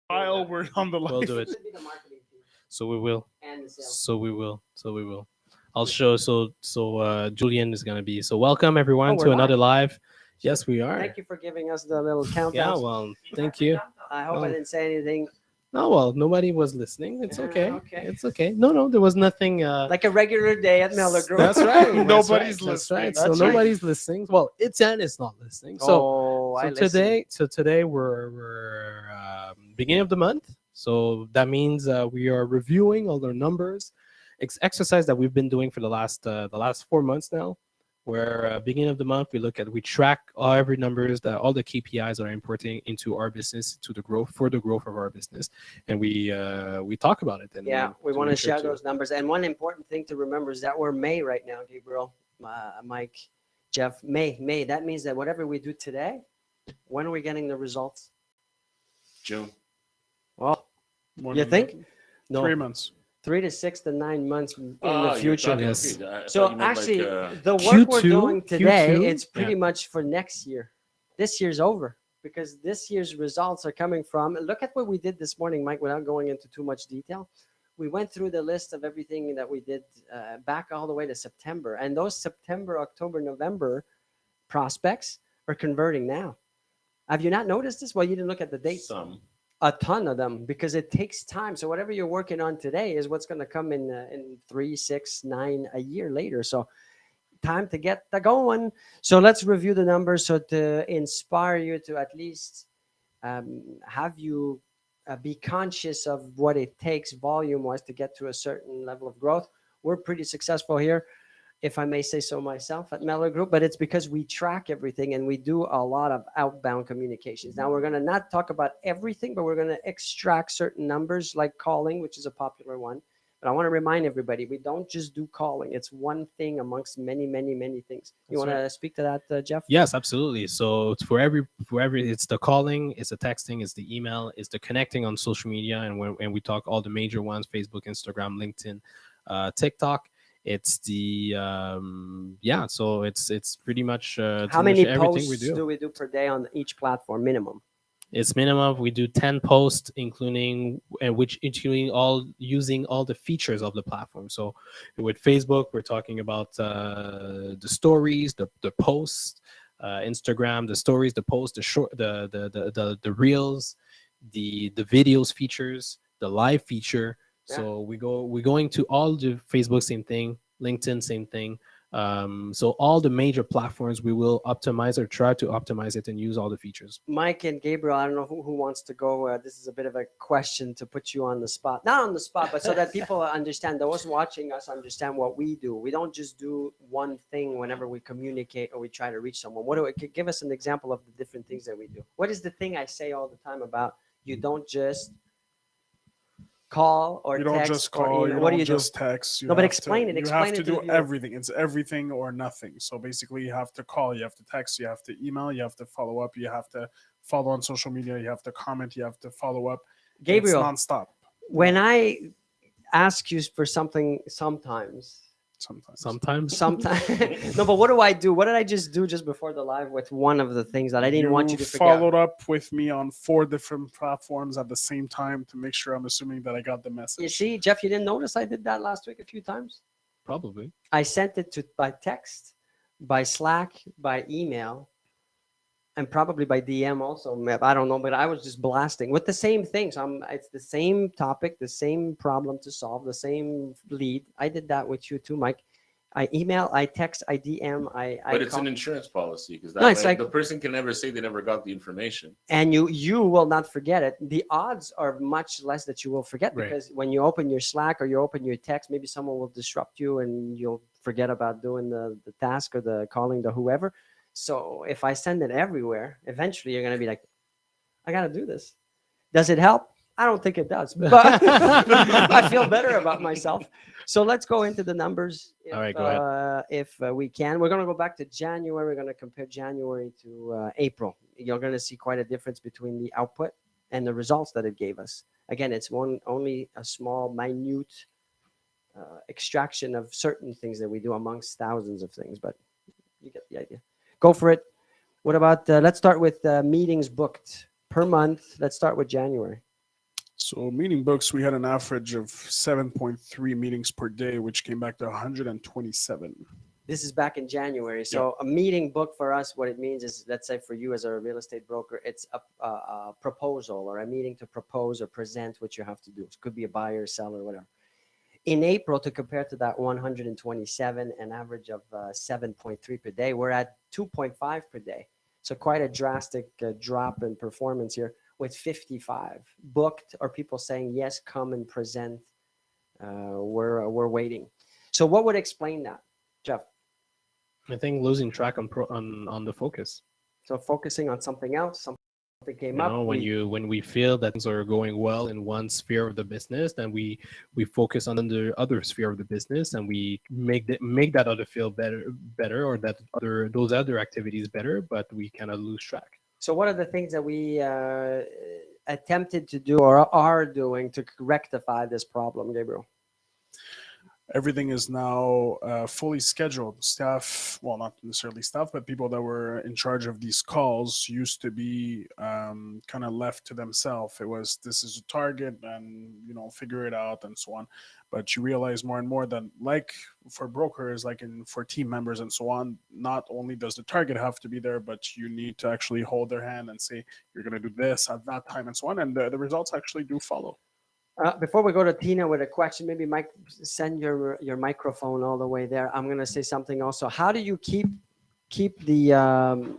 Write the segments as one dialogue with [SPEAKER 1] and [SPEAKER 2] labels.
[SPEAKER 1] While we're on the
[SPEAKER 2] We'll
[SPEAKER 1] live.
[SPEAKER 2] do it.
[SPEAKER 3] Should be the marketing team
[SPEAKER 2] So we will.
[SPEAKER 3] and the sales.
[SPEAKER 2] So we will. So we will. I'll show. Julian is gonna be. So welcome everyone
[SPEAKER 3] Oh, we're
[SPEAKER 2] to another
[SPEAKER 3] live.
[SPEAKER 2] live. Yes, we are.
[SPEAKER 3] Thank you for giving us the little
[SPEAKER 2] Yeah.
[SPEAKER 3] countdown.
[SPEAKER 2] Well, thank you.
[SPEAKER 3] I hope I
[SPEAKER 2] Oh.
[SPEAKER 3] didn't say anything
[SPEAKER 2] No, well, nobody was listening. It's okay.
[SPEAKER 3] okay.
[SPEAKER 2] It's okay. No, there was nothing.
[SPEAKER 3] like a regular day at Miller Group.
[SPEAKER 2] That's right. That's
[SPEAKER 1] Nobody's
[SPEAKER 2] right, That's
[SPEAKER 1] listening.
[SPEAKER 2] right. So
[SPEAKER 3] That's right.
[SPEAKER 2] nobody's listening. Well, Etienne is not listening. So
[SPEAKER 3] I
[SPEAKER 2] today we're beginning of the month. So that means we are reviewing all our numbers, exercise that we've been doing for the last 4 months now. Where beginning of the month we track every numbers that all the KPIs that are importing into our business to the growth of our business, and we talk about it. And
[SPEAKER 3] Yeah, we
[SPEAKER 2] to
[SPEAKER 3] want to
[SPEAKER 2] make sure
[SPEAKER 3] share those numbers. And one important thing to remember is that we're May right now, Gabriel, Mike, Jeff. May. That means that whatever we do today, when are we getting the results?
[SPEAKER 4] June.
[SPEAKER 3] Well,
[SPEAKER 1] More
[SPEAKER 3] you
[SPEAKER 1] than
[SPEAKER 3] think?
[SPEAKER 1] that.
[SPEAKER 3] No,
[SPEAKER 1] 3 months.
[SPEAKER 3] 3 to 6 to 9 months in
[SPEAKER 4] Ah,
[SPEAKER 3] the
[SPEAKER 4] you're
[SPEAKER 3] future.
[SPEAKER 4] talking
[SPEAKER 2] Yes.
[SPEAKER 4] Creed. I
[SPEAKER 3] So
[SPEAKER 4] thought you meant
[SPEAKER 3] actually,
[SPEAKER 4] like,
[SPEAKER 3] the work we're
[SPEAKER 2] Q2,
[SPEAKER 3] doing today,
[SPEAKER 2] Q2,
[SPEAKER 3] it's pretty much for next year. This year's over because this year's results are coming from. Look at what we did this morning, Mike. Without going into too much detail, we went through the list of everything that we did back all the way to September, and those September, October, November prospects are converting now. Have you not noticed this? Well, you didn't look at the dates.
[SPEAKER 4] some.
[SPEAKER 3] A ton of them because it takes time. So whatever you're working on today is what's going to come in 3, 6, 9 a year later. So time to get the going. So let's review the numbers so to inspire you to at least have you be conscious of what it takes volume wise to get to a certain level of growth. We're pretty successful here, if I may say so myself, at Mellor Group, but it's because we track everything and we do a lot of outbound communications. Now, we're going to not talk about everything, but we're going to extract certain numbers like calling, which is a popular one. But I want to remind everybody, we don't just do calling. It's one thing amongst many, many, many things. You
[SPEAKER 2] That's
[SPEAKER 3] want to speak to that, Jeff?
[SPEAKER 2] Yes, absolutely. So it's for every it's the calling, it's the texting, it's the email, it's the connecting on social media, and we talk all the major ones: Facebook, Instagram, LinkedIn, TikTok. It's the So it's pretty much
[SPEAKER 3] How many
[SPEAKER 2] everything we
[SPEAKER 3] posts
[SPEAKER 2] do.
[SPEAKER 3] do we do per day on each platform minimum?
[SPEAKER 2] It's minimum. We do 10 posts, including using all the features of the platform. So with Facebook, we're talking about the stories, the posts, Instagram, the stories, the posts, the short, the reels, the videos features, the live feature. So we're going to all the Facebook, same thing, LinkedIn, same thing. So all the major platforms, we will optimize or try to optimize it and use all the features.
[SPEAKER 3] Mike and Gabriel, I don't know who wants to go. This is a bit of a question to put you on the spot. Not on the spot, but so that people understand, those watching us understand what we do. We don't just do one thing whenever we communicate or we try to reach someone. Give us an example of the different things that we do. What is the thing I say all the time about you don't just call or
[SPEAKER 1] You don't
[SPEAKER 3] text
[SPEAKER 1] just
[SPEAKER 3] or
[SPEAKER 1] call.
[SPEAKER 3] email?
[SPEAKER 1] You
[SPEAKER 3] What
[SPEAKER 1] don't
[SPEAKER 3] do you
[SPEAKER 1] just
[SPEAKER 3] do?
[SPEAKER 1] text. You
[SPEAKER 3] No, but
[SPEAKER 1] have
[SPEAKER 3] explain
[SPEAKER 1] to,
[SPEAKER 3] it.
[SPEAKER 1] You
[SPEAKER 3] Explain
[SPEAKER 1] have
[SPEAKER 3] it
[SPEAKER 1] to
[SPEAKER 3] to the
[SPEAKER 1] do
[SPEAKER 3] viewer.
[SPEAKER 1] everything. It's everything or nothing. So basically, you have to call. You have to text. You have to email. You have to follow up. You have to follow on social media. You have to comment. You have to follow up.
[SPEAKER 3] Gabriel,
[SPEAKER 1] It's nonstop.
[SPEAKER 3] when I ask you for something sometimes,
[SPEAKER 2] Sometimes.
[SPEAKER 3] no, but what do I do? What did I just do just before the live with one of the things that I didn't want you to forget?
[SPEAKER 1] followed up with me on 4 different platforms at the same time to make sure I'm assuming that I got the message.
[SPEAKER 3] You see, Jeff, you didn't notice I did that last week a few times?
[SPEAKER 2] Probably.
[SPEAKER 3] I sent it by text, by Slack, by email, and probably by DM also. I don't know, but I was just blasting with the same things. It's the same topic, the same problem to solve, the same lead. I did that with you too, Mike. I email, I text, I DM,
[SPEAKER 4] But it's
[SPEAKER 3] call.
[SPEAKER 4] an insurance policy because that
[SPEAKER 3] No, it's
[SPEAKER 4] way
[SPEAKER 3] like-
[SPEAKER 4] the person can never say they never got the information.
[SPEAKER 3] And you will not forget it. The odds are much less that you will forget
[SPEAKER 2] Right.
[SPEAKER 3] because when you open your Slack or you open your text, maybe someone will disrupt you and you'll forget about doing the task or the calling the whoever. So if I send it everywhere, eventually you're going to be like, I got to do this. Does it help? I don't think it does, but I feel better about myself. So let's go into the numbers. If,
[SPEAKER 2] All right, go ahead.
[SPEAKER 3] If we can. We're going to go back to January. We're going to compare January to April. You're going to see quite a difference between the output and the results that it gave us. Again, it's only a small, minute extraction of certain things that we do amongst thousands of things, but you get the idea. Go for it. What about, let's start with meetings booked per month. Let's start with January.
[SPEAKER 1] So meeting books, we had an average of 7.3 meetings per day, which came back to 127.
[SPEAKER 3] This is back in January. So a meeting book for us, what it means is, let's say for you as a real estate broker, it's a proposal or a meeting to propose or present what you have to do. It could be a buyer, seller, whatever. In April, to compare to that 127, an average of 7.3 per day, we're at 2.5 per day. So quite a drastic drop in performance here, with 55 booked or people saying, yes, come and present. We're waiting. So what would explain that, Jeff?
[SPEAKER 2] I think losing track on the focus.
[SPEAKER 3] So focusing on something else, something came
[SPEAKER 2] You
[SPEAKER 3] up.
[SPEAKER 2] know, when we feel that things are going well in one sphere of the business, then we focus on the other sphere of the business, and we make that other feel better, or that those other activities better, but we kind of lose track.
[SPEAKER 3] So what are the things that we attempted to do or are doing to rectify this problem, Gabriel?
[SPEAKER 1] Everything is now fully scheduled. Staff, well, not necessarily staff, but people that were in charge of these calls used to be kind of left to themselves. It was, this is a target and, figure it out and so on. But you realize more and more that, like for brokers, like for team members and so on, not only does the target have to be there, but you need to actually hold their hand and say, you're going to do this at that time and so on. And the results actually do follow.
[SPEAKER 3] Before we go to Tina with a question, maybe Mike, send your microphone all the way there. I'm going to say something also. How do you keep the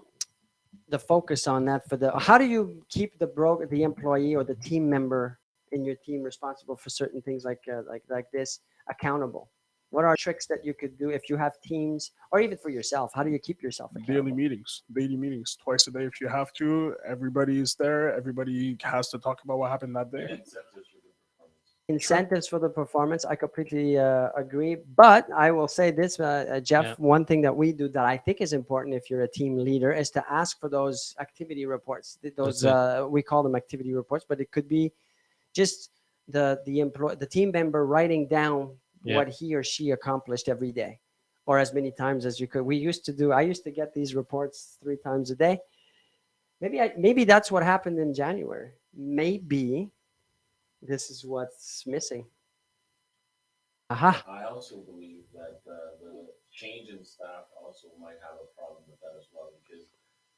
[SPEAKER 3] focus on that how do you keep the employee or the team member in your team responsible for certain things like this accountable? What are tricks that you could do if you have teams, or even for yourself? How do you keep yourself accountable?
[SPEAKER 1] Daily meetings, twice a day if you have to. Everybody's there. Everybody has to talk about what happened that day.
[SPEAKER 3] Incentives for the performance. I completely agree. But I will say this, Jeff,
[SPEAKER 2] Yeah.
[SPEAKER 3] one thing that we do that I think is important if you're a team leader is to ask for those activity reports. Those we call them activity reports, but it could be just the team member writing down what he or she accomplished every day, or as many times as you could. I used to get these reports 3 times a day. Maybe that's what happened in January. Maybe this is what's missing. Aha.
[SPEAKER 4] I also believe that the change in staff also might have a problem with that as well, because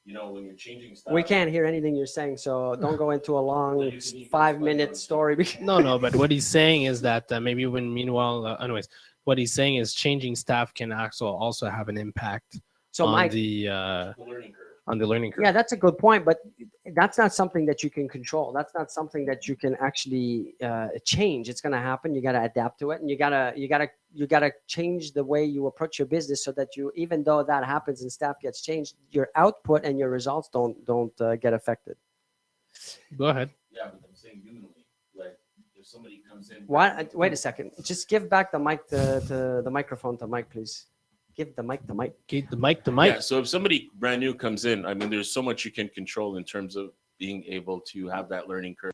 [SPEAKER 4] when you're changing staff,
[SPEAKER 3] We can't hear anything you're saying, so don't go into a long 5-minute story.
[SPEAKER 2] No, but what he's saying is that maybe anyways, what he's saying is changing staff can also have an impact
[SPEAKER 3] So
[SPEAKER 2] on
[SPEAKER 3] Mike,
[SPEAKER 2] the
[SPEAKER 4] learning curve.
[SPEAKER 2] learning curve.
[SPEAKER 3] yeah, that's a good point, but that's not something that you can control. That's not something that you can actually change. It's going to happen. You got to adapt to it, and you got to change the way you approach your business so that even though that happens and staff gets changed, your output and your results don't get affected.
[SPEAKER 2] Go ahead.
[SPEAKER 4] Yeah, but I'm saying humanly, like if somebody comes in.
[SPEAKER 3] Wait a second. Just give back the mic to the microphone to Mike, please. Give the mic to Mike.
[SPEAKER 2] Get the mic to Mike.
[SPEAKER 4] Yeah, so if somebody brand new comes in, I mean, there's so much you can control in terms of being able to have that learning curve.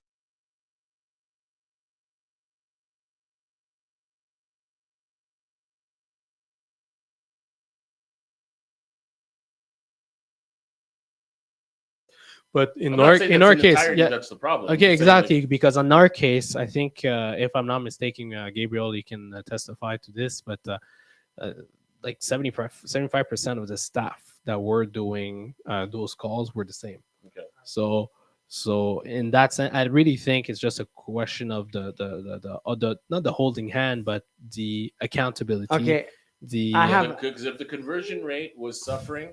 [SPEAKER 2] But
[SPEAKER 4] I'm
[SPEAKER 2] in
[SPEAKER 4] not
[SPEAKER 2] our
[SPEAKER 4] saying
[SPEAKER 2] in
[SPEAKER 4] that's
[SPEAKER 2] our
[SPEAKER 4] in
[SPEAKER 2] case,
[SPEAKER 4] entirety
[SPEAKER 2] yeah,
[SPEAKER 4] that's the problem.
[SPEAKER 2] okay,
[SPEAKER 4] I'm saying,
[SPEAKER 2] exactly. Because on our case, I think if I'm not mistaken, Gabriel, you can testify to this, but like 75% of the staff that were doing those calls were the same.
[SPEAKER 4] Okay.
[SPEAKER 2] So in that sense, I really think it's just a question of the not the holding hand, but the accountability.
[SPEAKER 3] Okay.
[SPEAKER 2] The
[SPEAKER 3] I have-
[SPEAKER 4] Because if the conversion rate was suffering,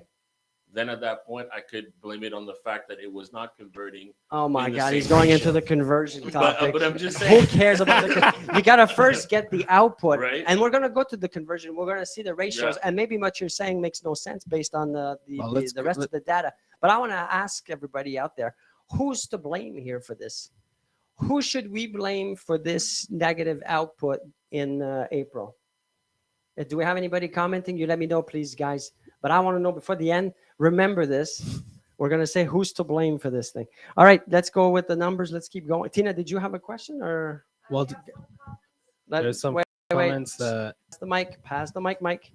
[SPEAKER 4] then at that point I could blame it on the fact that it was not converting.
[SPEAKER 3] Oh my
[SPEAKER 4] in the
[SPEAKER 3] God, he's
[SPEAKER 4] same
[SPEAKER 3] going
[SPEAKER 4] ratio.
[SPEAKER 3] into the conversion topic.
[SPEAKER 4] But I'm just
[SPEAKER 3] Who
[SPEAKER 4] saying.
[SPEAKER 3] cares about you got to first get the output,
[SPEAKER 4] Right.
[SPEAKER 3] and we're going to go to the conversion. We're going to see the ratios,
[SPEAKER 4] Yeah.
[SPEAKER 3] and maybe what you're saying makes no sense based on the
[SPEAKER 2] let's
[SPEAKER 3] rest of the data. But I want to ask everybody out there, who's to blame here for this? Who should we blame for this negative output in April? Do we have anybody commenting? You let me know, please, guys. But I want to know before the end. Remember this. We're going to say who's to blame for this thing. All right, let's go with the numbers. Let's keep going. Tina, did you have a question or?
[SPEAKER 2] well, there's some comments.
[SPEAKER 3] Pass the mic, Mike.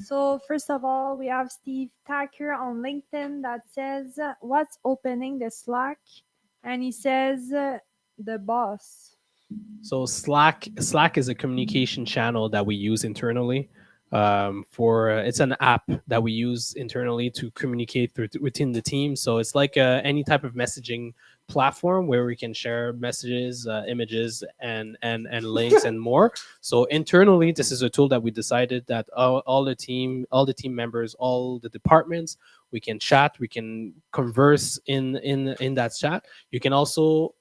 [SPEAKER 5] So first of all, we have Steve Tacker on LinkedIn that says, what's opening the Slack and he says the boss.
[SPEAKER 2] So Slack is a communication channel that we use internally. For it's an app that we use internally to communicate within the team. So it's like any type of messaging platform where we can share messages, images, and links and more. So internally, this is a tool that we decided that all the team members, all the departments, we can chat, we can converse in that chat. You can also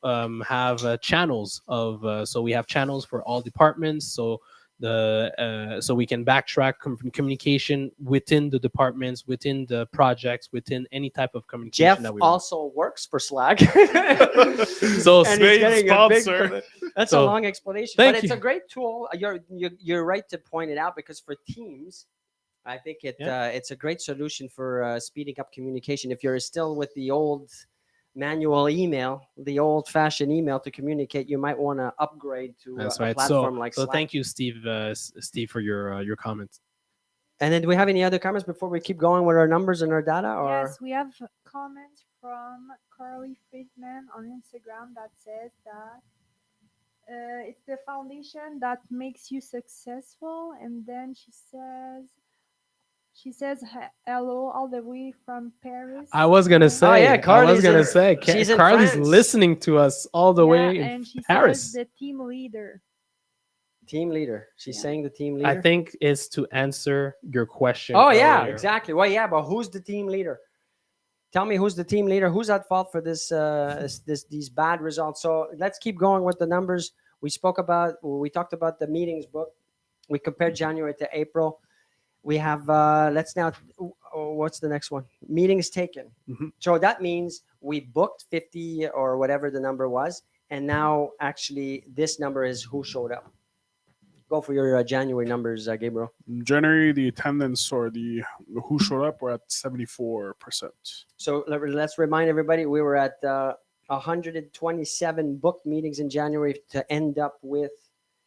[SPEAKER 2] have channels of so we have channels for all departments. So so we can backtrack communication within the departments, within the projects, within any type of communication
[SPEAKER 3] Jeff
[SPEAKER 2] that we want.
[SPEAKER 3] also works for Slack.
[SPEAKER 2] So
[SPEAKER 3] And he's
[SPEAKER 1] Great
[SPEAKER 3] getting a big
[SPEAKER 1] sponsor.
[SPEAKER 3] commi- That's a
[SPEAKER 2] So,
[SPEAKER 3] long explanation,
[SPEAKER 2] thank
[SPEAKER 3] but it's
[SPEAKER 2] you.
[SPEAKER 3] a great tool. You're right to point it out because for teams, I think it's a great solution for speeding up communication. If you're still with the old manual email, the old-fashioned email to communicate, you might want to upgrade to
[SPEAKER 2] That's
[SPEAKER 3] a
[SPEAKER 2] right.
[SPEAKER 3] platform
[SPEAKER 2] So,
[SPEAKER 3] like
[SPEAKER 2] so
[SPEAKER 3] Slack.
[SPEAKER 2] thank you, Steve. Steve, for your comments.
[SPEAKER 3] And then, do we have any other comments before we keep going with our numbers and our data? Or
[SPEAKER 5] Yes, we have comments from Carly Friedman on Instagram that says that it's the foundation that makes you successful, and then she says hello all the way from Paris.
[SPEAKER 2] I was gonna
[SPEAKER 5] and-
[SPEAKER 2] say.
[SPEAKER 3] Oh, yeah,
[SPEAKER 2] I was
[SPEAKER 3] Carly's
[SPEAKER 2] gonna
[SPEAKER 3] in-
[SPEAKER 2] say.
[SPEAKER 3] she's in
[SPEAKER 2] Carly's
[SPEAKER 3] France.
[SPEAKER 2] listening to us all the
[SPEAKER 5] Yeah,
[SPEAKER 2] way in
[SPEAKER 5] and she
[SPEAKER 2] Paris.
[SPEAKER 5] says the team leader.
[SPEAKER 3] team leader? She's
[SPEAKER 5] Yeah.
[SPEAKER 3] saying the team leader.
[SPEAKER 2] I think it's to answer your question.
[SPEAKER 3] Oh yeah,
[SPEAKER 2] earlier.
[SPEAKER 3] exactly. Well, yeah, but who's the team leader? Tell me who's the team leader. Who's at fault for these bad results? So let's keep going with the numbers. We talked about the meetings book. We compared January to April. We have let's now. What's the next one? Meetings taken.
[SPEAKER 1] Mhm.
[SPEAKER 3] So that means we booked 50 or whatever the number was, and now actually this number is who showed up. Go for your January numbers, Gabriel.
[SPEAKER 1] In January, the attendance or the who showed up were at 74%.
[SPEAKER 3] So let's remind everybody we were at 127 booked meetings in January to end up with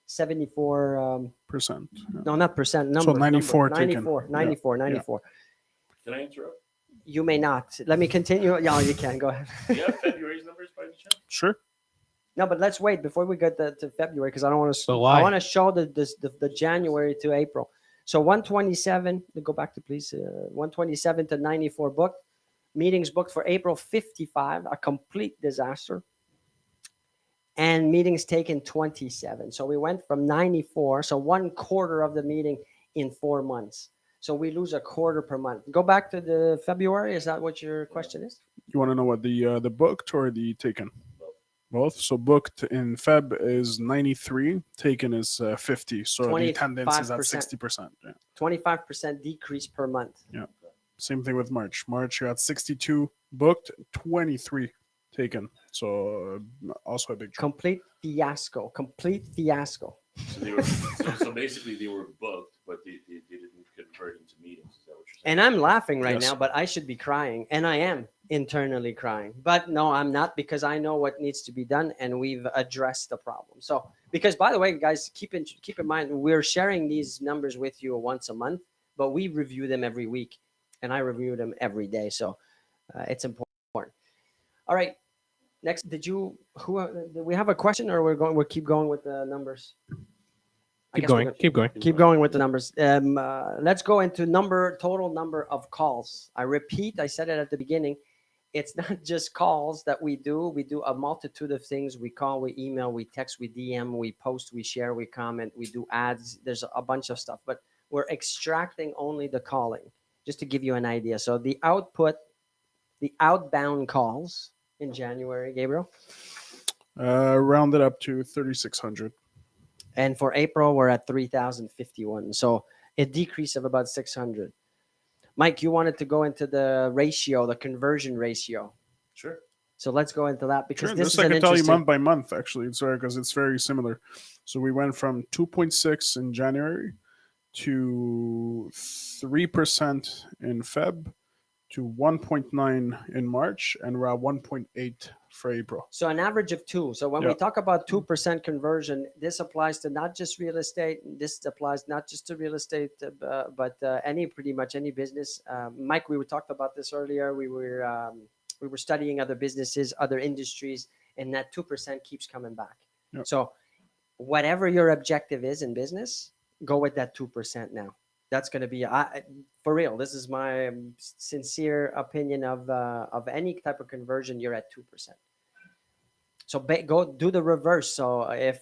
[SPEAKER 3] 74.
[SPEAKER 1] Percent. Yeah.
[SPEAKER 3] No, not percent. Number.
[SPEAKER 1] 94 taken.
[SPEAKER 3] 94.
[SPEAKER 1] Yeah.
[SPEAKER 3] 94. 94.
[SPEAKER 4] Can I interrupt?
[SPEAKER 3] You may not. Let me continue. Yeah, you can. Go ahead.
[SPEAKER 4] Do you have February's numbers by any chance?
[SPEAKER 1] Sure.
[SPEAKER 3] No, but let's wait before we get to February because I don't want to.
[SPEAKER 2] But why?
[SPEAKER 3] I want to show the January to April. So 127. Go back to please. 127 to 94 booked. Meetings booked for April 55. A complete disaster. And meetings taken 27. So we went from 94. So 1/4 of the meeting in 4 months. So we lose a quarter per month. Go back to the February. Is that what your question is?
[SPEAKER 1] You want to know what the booked or the taken? Both. So booked in Feb is 93, taken is 50. So the attendance is at
[SPEAKER 3] 25%.
[SPEAKER 1] 60%. Yeah.
[SPEAKER 3] 25% decrease per month.
[SPEAKER 1] Same thing with March. March you had 62 booked, 23 taken. So also a big jump.
[SPEAKER 3] Complete fiasco. Complete fiasco.
[SPEAKER 4] So they were so basically they were booked, but they didn't convert into meetings. Is that what you're saying?
[SPEAKER 3] And I'm laughing right
[SPEAKER 1] Yes.
[SPEAKER 3] now, but I should be crying. And I am internally crying. But no, I'm not because I know what needs to be done and we've addressed the problem. So, because by the way, guys, keep in mind, we're sharing these numbers with you once a month, but we review them every week and I review them every day. So it's important. All right. Next, do we have a question or we'll keep going with the numbers? I
[SPEAKER 2] Keep
[SPEAKER 3] guess we're
[SPEAKER 2] going.
[SPEAKER 3] gonna-
[SPEAKER 2] Keep going.
[SPEAKER 3] Keep going with the numbers. Let's go into total number of calls. I repeat, I said it at the beginning. It's not just calls that we do. We do a multitude of things. We call, we email, we text, we DM, we post, we share, we comment, we do ads. There's a bunch of stuff, but we're extracting only the calling, just to give you an idea. So the outbound calls in January, Gabriel.
[SPEAKER 1] Rounded up to 3,600.
[SPEAKER 3] And for April, we're at 3,051. So a decrease of about 600. Mike, you wanted to go into the ratio, the conversion ratio.
[SPEAKER 4] Sure.
[SPEAKER 3] So let's go into that because
[SPEAKER 1] Sure,
[SPEAKER 3] this
[SPEAKER 1] this
[SPEAKER 3] is
[SPEAKER 1] I
[SPEAKER 3] an
[SPEAKER 1] can tell you
[SPEAKER 3] interesting.
[SPEAKER 1] month by month, actually. Sorry, because it's very similar. So we went from 2.6 in January to 3% in Feb to 1.9 in March, and we're at 1.8 for April.
[SPEAKER 3] So an average of 2. So when we
[SPEAKER 1] Yeah.
[SPEAKER 3] talk about 2% conversion, this applies to not just real estate. This applies not just to real estate, but pretty much any business. Mike, we talked about this earlier. We were we were studying other businesses, other industries, and that 2% keeps coming back.
[SPEAKER 1] Yep.
[SPEAKER 3] So whatever your objective is in business, go with that 2% now. That's going to be for real. This is my sincere opinion of any type of conversion. You're at 2%. So go do the reverse. So if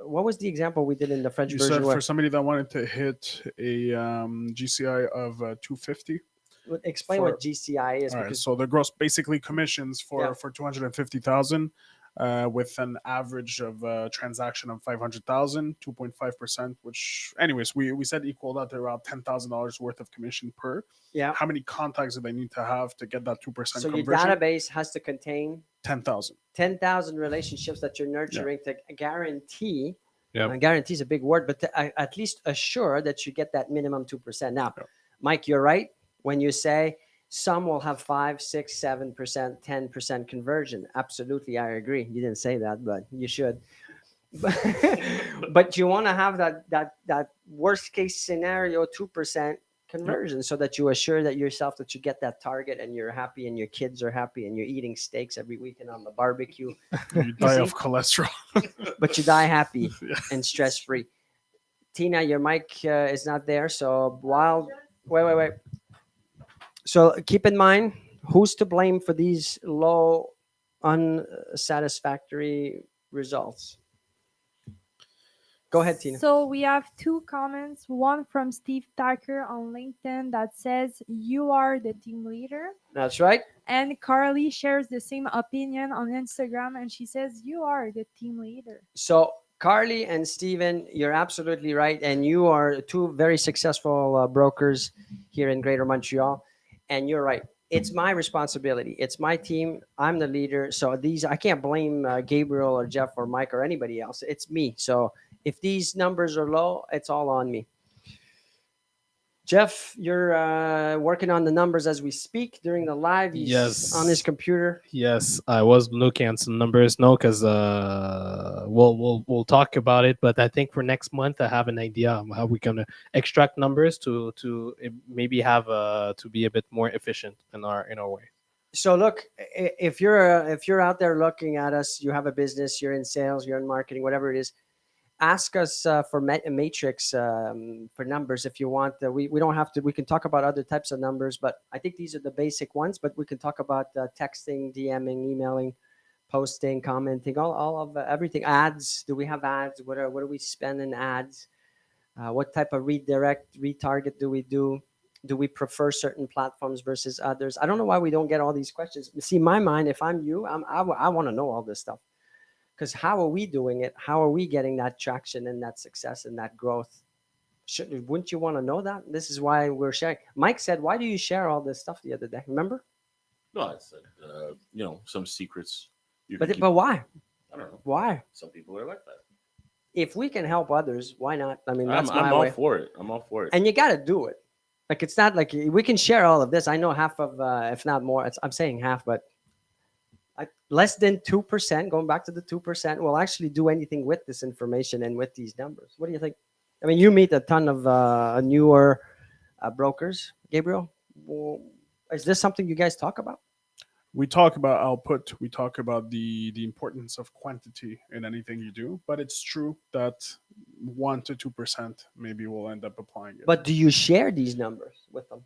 [SPEAKER 3] what was the example we did in the French
[SPEAKER 1] You
[SPEAKER 3] version?
[SPEAKER 1] said
[SPEAKER 3] where-
[SPEAKER 1] for somebody that wanted to hit a GCI of 250.
[SPEAKER 3] explain what GCI is,
[SPEAKER 1] All right,
[SPEAKER 3] because
[SPEAKER 1] so the gross basically commissions
[SPEAKER 3] Yeah.
[SPEAKER 1] for 250,000 with an average of transaction of 500,000, 2.5%, which anyways, we said equaled out to around $10,000 worth of commission per.
[SPEAKER 3] yeah.
[SPEAKER 1] How many contacts do they need to have to get that 2%
[SPEAKER 3] So your
[SPEAKER 1] conversion?
[SPEAKER 3] database has to contain
[SPEAKER 1] 10,000.
[SPEAKER 3] 10,000 relationships that you're nurturing to guarantee.
[SPEAKER 2] Yep.
[SPEAKER 3] Guarantee is a big word, but to at least assure that you get that minimum 2%. Now,
[SPEAKER 1] Yep.
[SPEAKER 3] Mike, you're right when you say some will have 5, 6, 7%, 10% conversion. Absolutely, I agree. You didn't say that, but you should. But you want to have that worst case scenario 2% conversion, so that you assure that yourself that you get that target and you're happy and your kids are happy and you're eating steaks every weekend on the barbecue,
[SPEAKER 1] You die
[SPEAKER 3] see?
[SPEAKER 1] of cholesterol.
[SPEAKER 3] but you die happy
[SPEAKER 1] Yeah.
[SPEAKER 3] and stress free. Tina, your mic is not there, so while wait. So keep in mind, who's to blame for these low, unsatisfactory results? Go ahead, Tina.
[SPEAKER 5] So we have two comments. One from Steve Tucker on LinkedIn that says, "You are the team leader."
[SPEAKER 3] That's right.
[SPEAKER 5] And Carly shares the same opinion on Instagram, and she says, "You are the team leader."
[SPEAKER 3] So Carly and Steven, you're absolutely right. And you are two very successful brokers here in Greater Montreal. And you're right. It's my responsibility. It's my team. I'm the leader. So I can't blame Gabriel or Jeff or Mike or anybody else. It's me. So if these numbers are low, it's all on me. Jeff, you're working on the numbers as we speak during the live. He's
[SPEAKER 2] Yes.
[SPEAKER 3] on his computer.
[SPEAKER 2] Yes, I was looking at some numbers. No, because we'll talk about it. But I think for next month, I have an idea of how we're gonna extract numbers to maybe have to be a bit more efficient in our way.
[SPEAKER 3] So look, if you're out there looking at us, you have a business, you're in sales, you're in marketing, whatever it is, ask us for a matrix for numbers if you want. We don't have to. We can talk about other types of numbers, but I think these are the basic ones. But we can talk about texting, DMing, emailing, posting, commenting, all of everything. Ads. Do we have ads? What do we spend in ads? What type of retarget do we do? Do we prefer certain platforms versus others? I don't know why we don't get all these questions. See, in my mind, if I'm you, I want to know all this stuff. Because how are we doing it? How are we getting that traction and that success and that growth? Wouldn't you want to know that? This is why we're sharing. Mike said, "Why do you share all this stuff?" the other day. Remember?
[SPEAKER 4] No, I said, some secrets. You can
[SPEAKER 3] But
[SPEAKER 4] keep-
[SPEAKER 3] but why?
[SPEAKER 4] I don't know.
[SPEAKER 3] Why?
[SPEAKER 4] Some people are like that.
[SPEAKER 3] If we can help others, why not? I mean, that's
[SPEAKER 4] I'm
[SPEAKER 3] my
[SPEAKER 4] all
[SPEAKER 3] way.
[SPEAKER 4] for it. I'm all for it.
[SPEAKER 3] And you got to do it. Like it's not like we can share all of this. I know half of, if not more. I'm saying half, but less than 2%. Going back to the 2%, will actually do anything with this information and with these numbers. What do you think? I mean, you meet a ton of newer brokers, Gabriel. Well, is this something you guys talk about?
[SPEAKER 1] We talk about output. We talk about the importance of quantity in anything you do. But it's true that 1 to 2% maybe will end up applying it.
[SPEAKER 3] But do you share these numbers with them?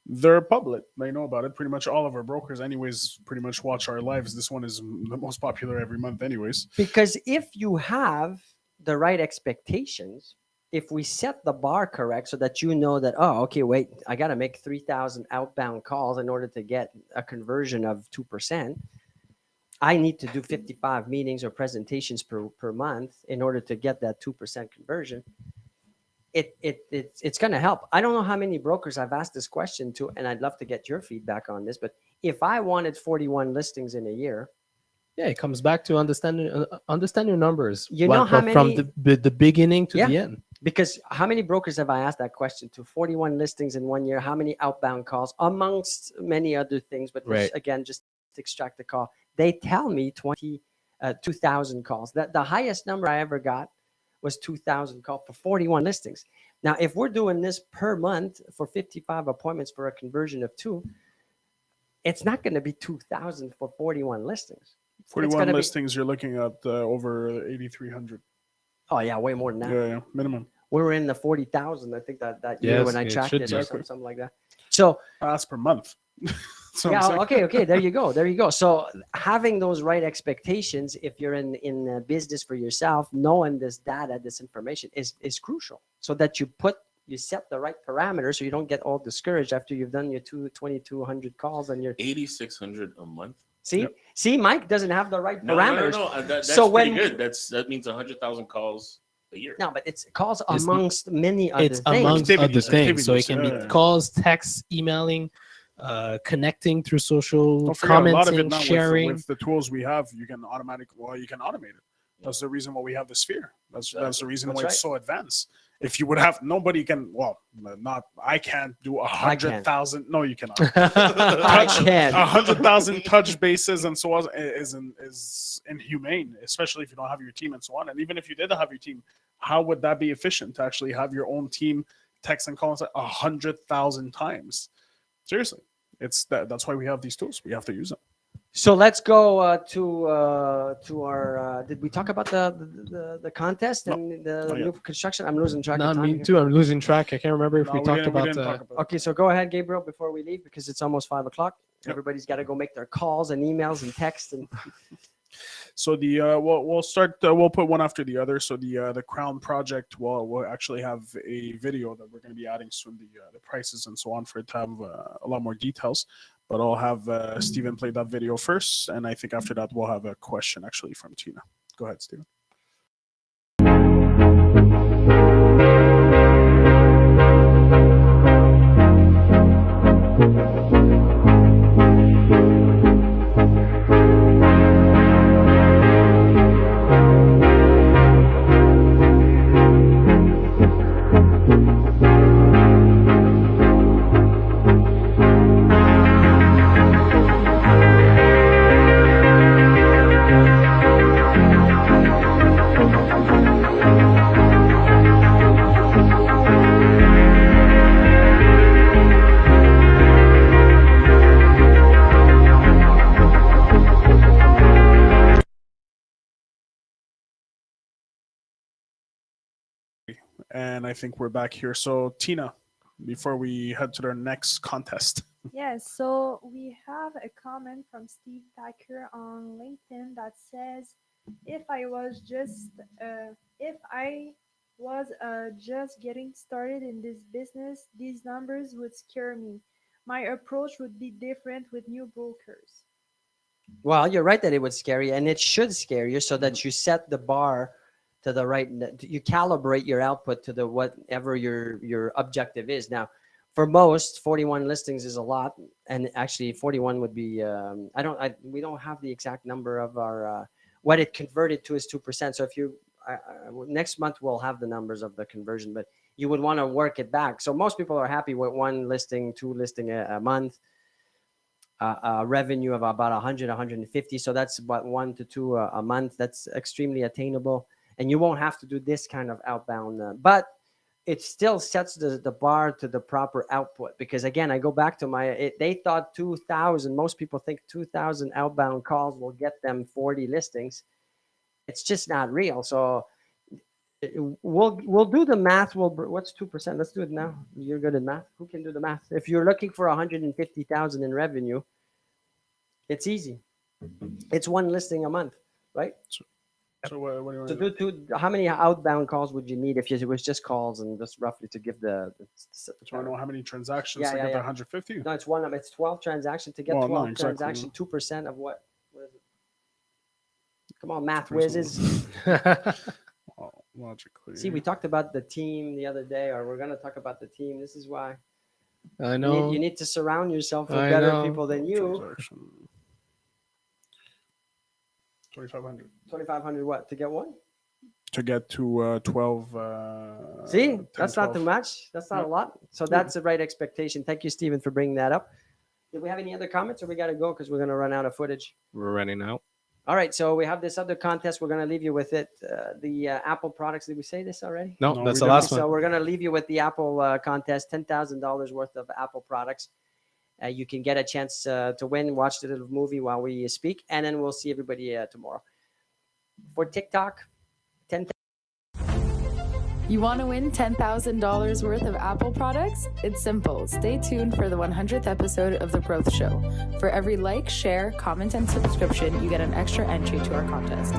[SPEAKER 1] They're public. They know about it. Pretty much all of our brokers, anyways, pretty much watch our lives. This one is the most popular every month, anyways.
[SPEAKER 3] Because if you have the right expectations, if we set the bar correct so that you know that, oh, okay, wait, I got to make 3,000 outbound calls in order to get a conversion of 2%. I need to do 55 meetings or presentations per month in order to get that 2% conversion. It's going to help. I don't know how many brokers I've asked this question to, and I'd love to get your feedback on this. But if I wanted 41 listings in a year,
[SPEAKER 2] Yeah, it comes back to understand your numbers.
[SPEAKER 3] You know how
[SPEAKER 2] from
[SPEAKER 3] many-
[SPEAKER 2] the beginning to
[SPEAKER 3] Yeah.
[SPEAKER 2] the end.
[SPEAKER 3] because how many brokers have I asked that question to? 41 listings in 1 year. How many outbound calls, amongst many other things? But
[SPEAKER 2] Right.
[SPEAKER 3] again, just extract the call. They tell me 2,000 calls. That the highest number I ever got was 2,000 calls for 41 listings. Now, if we're doing this per month for 55 appointments for a conversion of 2, it's not going to be 2,000 for 41 listings.
[SPEAKER 1] 41
[SPEAKER 3] gonna be-
[SPEAKER 1] listings, you're looking at over 8,300.
[SPEAKER 3] Oh yeah, way more than that.
[SPEAKER 1] Yeah, minimum.
[SPEAKER 3] We were in the 40,000, I think that year
[SPEAKER 2] Yes,
[SPEAKER 3] when I
[SPEAKER 2] it
[SPEAKER 3] tracked
[SPEAKER 2] should
[SPEAKER 3] it,
[SPEAKER 2] be.
[SPEAKER 3] or something like that. So
[SPEAKER 1] That's per month. So I'm
[SPEAKER 3] yeah,
[SPEAKER 1] saying-
[SPEAKER 3] okay, there you go. So having those right expectations, if you're in business for yourself, knowing this data, this information is crucial, so that you set the right parameters, so you don't get all discouraged after you've done your 2,200 calls and your
[SPEAKER 4] 8,600 a month.
[SPEAKER 3] see, Mike doesn't have the right
[SPEAKER 4] No,
[SPEAKER 3] parameters.
[SPEAKER 4] no. That's
[SPEAKER 3] So
[SPEAKER 4] pretty
[SPEAKER 3] when-
[SPEAKER 4] good. That means 100,000 calls a year.
[SPEAKER 3] No, but it's calls
[SPEAKER 2] It's-
[SPEAKER 3] amongst many other
[SPEAKER 2] It's
[SPEAKER 3] things.
[SPEAKER 2] amongst other
[SPEAKER 1] Activities,
[SPEAKER 2] things. So it
[SPEAKER 1] activities,
[SPEAKER 2] can
[SPEAKER 1] yeah.
[SPEAKER 2] be calls, texts, emailing, connecting through social,
[SPEAKER 1] Don't forget, a lot of it
[SPEAKER 2] commenting,
[SPEAKER 1] now
[SPEAKER 2] sharing.
[SPEAKER 1] with the tools we have, you can automate it. That's the reason why we have the Sphere. That's the reason
[SPEAKER 3] That's
[SPEAKER 1] why it's so advanced. If you would have, nobody can. Well, not I can't do 100,000. No, you cannot.
[SPEAKER 3] I can.
[SPEAKER 1] 100,000 touch bases and so on is inhumane, especially if you don't have your team and so on. And even if you did have your team, how would that be efficient to actually have your own team text and call 100,000 times? Seriously, that's why we have these tools. We have to use them.
[SPEAKER 3] So let's go to our. Did we talk about the contest and the
[SPEAKER 1] not
[SPEAKER 3] new
[SPEAKER 1] yet.
[SPEAKER 3] construction? I'm losing track
[SPEAKER 2] Not
[SPEAKER 3] of time.
[SPEAKER 2] me
[SPEAKER 3] here.
[SPEAKER 2] too. I'm losing track. I can't remember if
[SPEAKER 1] No,
[SPEAKER 2] we talked about.
[SPEAKER 1] didn't talk about it.
[SPEAKER 3] Okay, so go ahead, Gabriel, before we leave, because it's almost 5 o'clock.
[SPEAKER 1] Yep.
[SPEAKER 3] Everybody's got to go make their calls and emails and texts and.
[SPEAKER 1] So the we'll start. We'll put one after the other. So the Crown project will actually have a video that we're going to be adding soon. The prices and so on for it to have a lot more details. But I'll have Stephen play that video first, and I think after that we'll have a question actually from Tina. Go ahead, Stephen. And I think we're back here. So Tina, before we head to their next contest.
[SPEAKER 5] Yes, so we have a comment from Steve Packer on LinkedIn that says, "If I was just getting started in this business, these numbers would scare me. My approach would be different with new brokers."
[SPEAKER 3] Well, you're right that it would scare you, and it should scare you, so that you set the bar to the right. You calibrate your output to the whatever your objective is. Now, for most, 41 listings is a lot, and actually 41 would be. We don't have the exact number of our what it converted to is 2%. So if you next month we'll have the numbers of the conversion, but you would want to work it back. So most people are happy with one listing, two listing a month. Revenue of about 100, 150. So that's about 1 to 2 a month. That's extremely attainable. And you won't have to do this kind of outbound, but it still sets the bar to the proper output. Because again, I go back to they thought 2,000, most people think 2,000 outbound calls will get them 40 listings. It's just not real. So we'll do the math. What's 2%? Let's do it now. You're good at math. Who can do the math? If you're looking for 150,000 in revenue, it's easy. It's one listing a month, right?
[SPEAKER 1] So what do you want
[SPEAKER 3] So
[SPEAKER 1] to do?
[SPEAKER 3] how many outbound calls would you need if it was just calls and just roughly to give the
[SPEAKER 1] Do you want to know how many transactions
[SPEAKER 3] Yeah,
[SPEAKER 1] to
[SPEAKER 3] yeah,
[SPEAKER 1] get
[SPEAKER 3] yeah.
[SPEAKER 1] the 150?
[SPEAKER 3] no, it's 12 transactions to get
[SPEAKER 1] Well, no,
[SPEAKER 3] 12
[SPEAKER 1] exactly.
[SPEAKER 3] transactions, 2% of what is it? Come on, math
[SPEAKER 1] 2%.
[SPEAKER 3] whizzes.
[SPEAKER 1] Well, logically.
[SPEAKER 3] See, we talked about the team the other day, or we're going to talk about the team. This is why
[SPEAKER 2] I
[SPEAKER 3] you
[SPEAKER 2] know.
[SPEAKER 3] need, you need to surround yourself with
[SPEAKER 2] I
[SPEAKER 3] better
[SPEAKER 2] know.
[SPEAKER 3] people than you.
[SPEAKER 1] Transaction. 2,500
[SPEAKER 3] 2,500 what to get one?
[SPEAKER 1] to get to 12.
[SPEAKER 3] See,
[SPEAKER 1] 10,
[SPEAKER 3] that's not
[SPEAKER 1] 12.
[SPEAKER 3] too much. That's not
[SPEAKER 1] Yep.
[SPEAKER 3] a lot. So that's the right expectation. Thank you, Stephen, for bringing that up. Did we have any other comments, or we got to go because we're going to run out of footage?
[SPEAKER 2] We're running out.
[SPEAKER 3] All right, so we have this other contest. We're going to leave you with it. The Apple products. Did we say this already?
[SPEAKER 2] No,
[SPEAKER 1] No,
[SPEAKER 2] that's
[SPEAKER 1] we
[SPEAKER 2] the last
[SPEAKER 3] So
[SPEAKER 2] one.
[SPEAKER 3] we're going to leave you with the Apple contest, $10,000 worth of Apple products. You can get a chance to win, watch the little movie while we speak, and then we'll see everybody tomorrow. For TikTok, 10.
[SPEAKER 6] You want to win $10,000 worth of Apple products? It's simple. Stay tuned for the 100th episode of The Growth Show. For every like, share, comment, and subscription, you get an extra entry to our contest.